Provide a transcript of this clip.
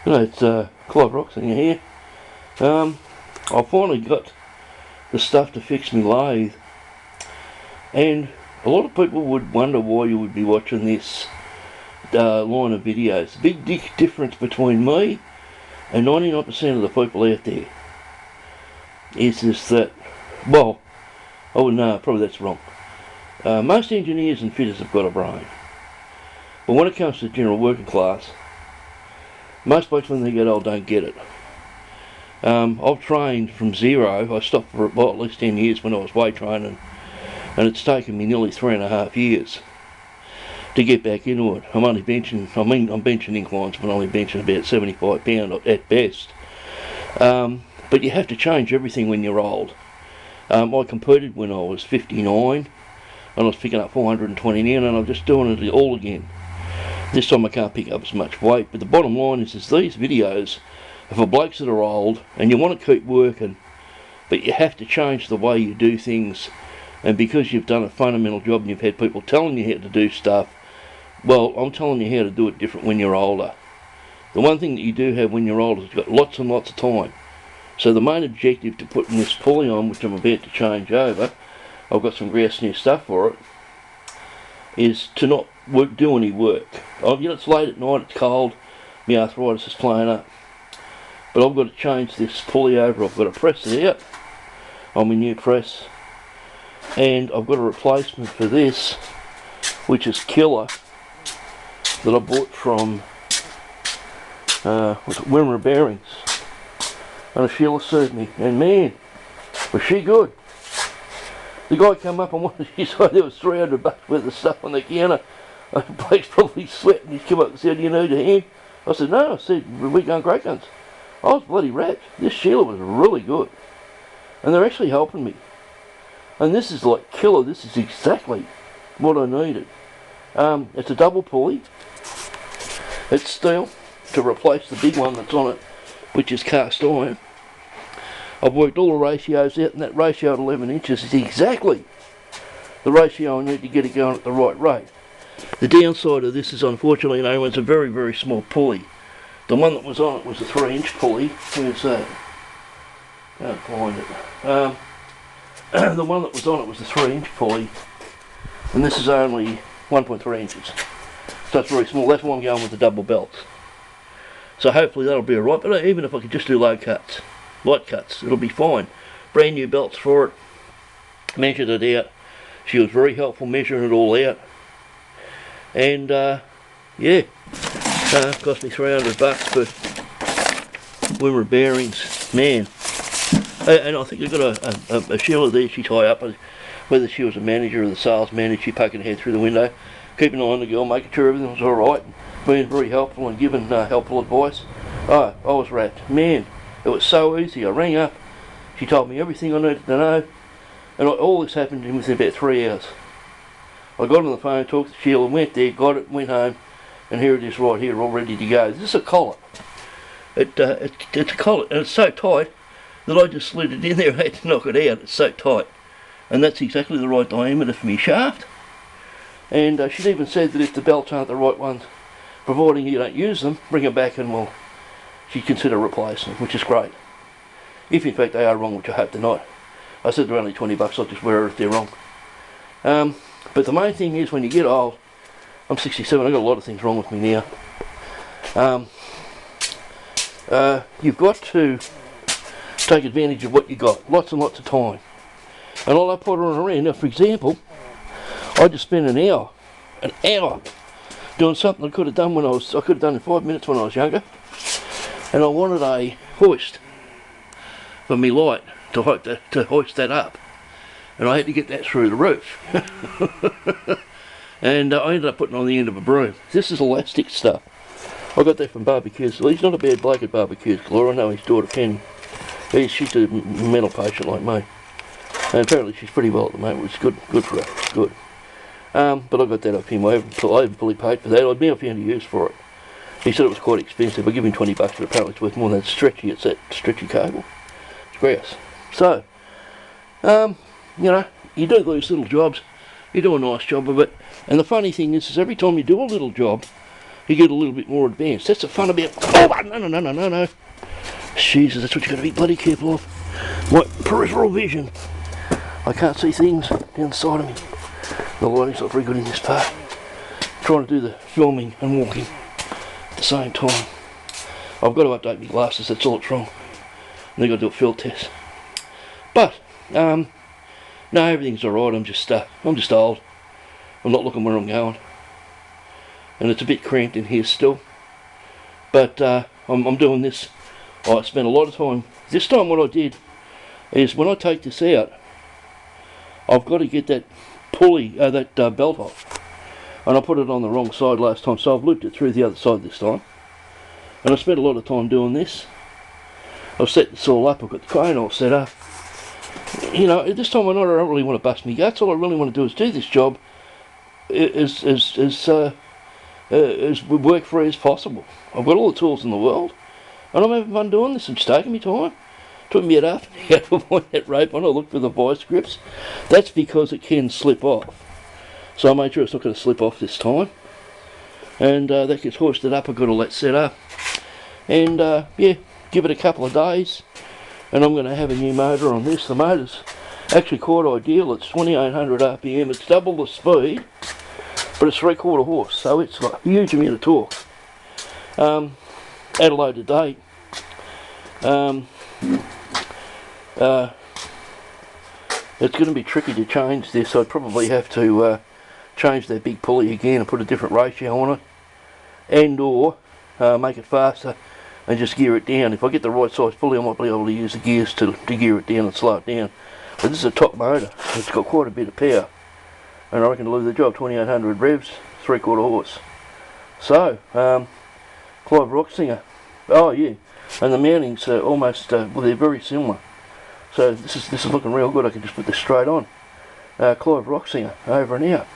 Hello, it's Clive Roxon here. I finally got the stuff to fix my lathe, and a lot of people would wonder why you would be watching this line of videos. The big difference between me and 99% of the people out there is that, well, oh no, probably that's wrong. Most engineers and fitters have got a brain, but when it comes to the general working class, most blokes when they get old don't get it. I've trained from zero. I stopped for about at least 10 years when I was weight training, and it's taken me nearly 3.5 years to get back into it. I'm benching inclines, but I'm only benching about 75 pound at best. But you have to change everything when you're old. I competed when I was 59, and I was picking up 420 now, and I'm just doing it all again. This time I can't pick up as much weight, but the bottom line is these videos are for blokes that are old and you want to keep working, but you have to change the way you do things. And because you've done a fundamental job and you've had people telling you how to do stuff, well, I'm telling you how to do it different when you're older. The one thing that you do have when you're older is you've got lots and lots of time. So the main objective to putting this pulley on, which I'm about to change over, I've got some grouse new stuff for it, is to not do any work. It's late at night, it's cold, my arthritis is playing up. But I've got to change this pulley over, I've got to press it out on my new press. And I've got a replacement for this, which is Killer, that I bought from Wimmer Bearings. And Sheila served me, and man, was she good. The guy came up and wanted, he said there was $300 worth of stuff on the counter. Blake's probably sweating. He came up and said, "Do you need a hand?" I said, "No." I said, "We going great guns." I was bloody wrapped. This Sheila was really good, and they're actually helping me. And this is like killer. This is exactly what I needed. It's a double pulley. It's steel to replace the big one that's on it, which is cast iron. I've worked all the ratios out, and that ratio at 11 inches is exactly the ratio I need to get it going at the right rate. The downside of this is, unfortunately, it's a very, very small pulley. The one that was on it was a 3-inch pulley. Where's that? Can't find it. The one that was on it was a 3-inch pulley, and this is only 1.3 inches. So it's very small. That's why I'm going with the double belts. So hopefully that'll be alright, but even if I could just do light cuts, it'll be fine. Brand new belts for it. Measured it out. She was very helpful measuring it all out. And yeah, cost me $300 for Wimmer Bearings, man. And I think they've got a Sheila there. She tie up, whether she was a manager or the sales manager. She poking her head through the window, keeping an eye on the girl, making sure everything was all right, being very helpful and giving helpful advice. Oh, I was wrapped, man. It was so easy. I rang up. She told me everything I needed to know, and all this happened within about 3 hours. I got on the phone, talked to Sheila, went there, got it, went home, and here it is right here, all ready to go. This is a collet. It's a collet, and it's so tight that I just slid it in there and had to knock it out. It's so tight. And that's exactly the right diameter for my shaft. And she'd even said that if the belts aren't the right ones, providing you don't use them, bring them back and she'd consider replacing them, which is great. If in fact they are wrong, which I hope they're not. I said they're only $20, I'll just wear it if they're wrong. But the main thing is, when you get old, I'm 67, I've got a lot of things wrong with me now. You've got to take advantage of what you got, lots and lots of time. And all I put on around, now for example, I just spent an hour doing something I could have done in 5 minutes when I was younger. And I wanted a hoist for me light to hoist that up. And I had to get that through the roof. And I ended up putting it on the end of a broom. This is elastic stuff. I got that from Barbecues. Well, he's not a bad bloke at Barbecues, Laura. I know his daughter Penny. She's a mental patient like me. And apparently she's pretty well at the moment, which is good for her. It's good. But I got that off him. I haven't fully paid for that. I'd never found a use for it. He said it was quite expensive. I give him $20, but apparently it's worth more than that stretchy. It's that stretchy cable. It's grouse. So, you do these little jobs, you do a nice job of it, and the funny thing is every time you do a little job, you get a little bit more advanced. That's the fun about, oh, no. Jesus, that's what you got to be bloody careful of. My peripheral vision. I can't see things down the side of me. The lighting's not very good in this part. Trying to do the filming and walking at the same time. I've got to update my glasses, that's all that's wrong. And I've got to do a field test. But, no, everything's alright. I'm just old. I'm not looking where I'm going. And it's a bit cramped in here still. But I'm doing this. I spent a lot of time. This time what I did is when I take this out, I've got to get that pulley, that belt off. And I put it on the wrong side last time, so I've looped it through the other side this time. And I spent a lot of time doing this. I've set this all up, I've got the crane all set up. You know, this time I don't really want to bust my guts. All I really want to do is do this job as work free as possible. I've got all the tools in the world, and I'm having fun doing this. It's taking me time. Took me about half an hour to find that rope on. I looked for the vice grips. That's because it can slip off. So I made sure it's not going to slip off this time. And that gets hoisted up. I've got all that set up. And yeah, give it a couple of days, and I'm going to have a new motor on this. The motor's actually quite ideal. It's 2800 RPM. It's double the speed, but it's 3/4 horse, so it's got a huge amount of torque. Adelaide to date. It's going to be tricky to change this. I'd probably have to change that big pulley again and put a different ratio on it, and or make it faster and just gear it down. If I get the right size pulley, I might be able to use the gears to gear it down and slow it down. But this is a top motor. It's got quite a bit of power, and I reckon it'll do the job. 2800 revs, 3/4 horse. So, Clive Rocksinger. Oh yeah, and the mountings are almost, well, they're very similar. So this is looking real good. I can just put this straight on. Clive Rocksinger, over and out.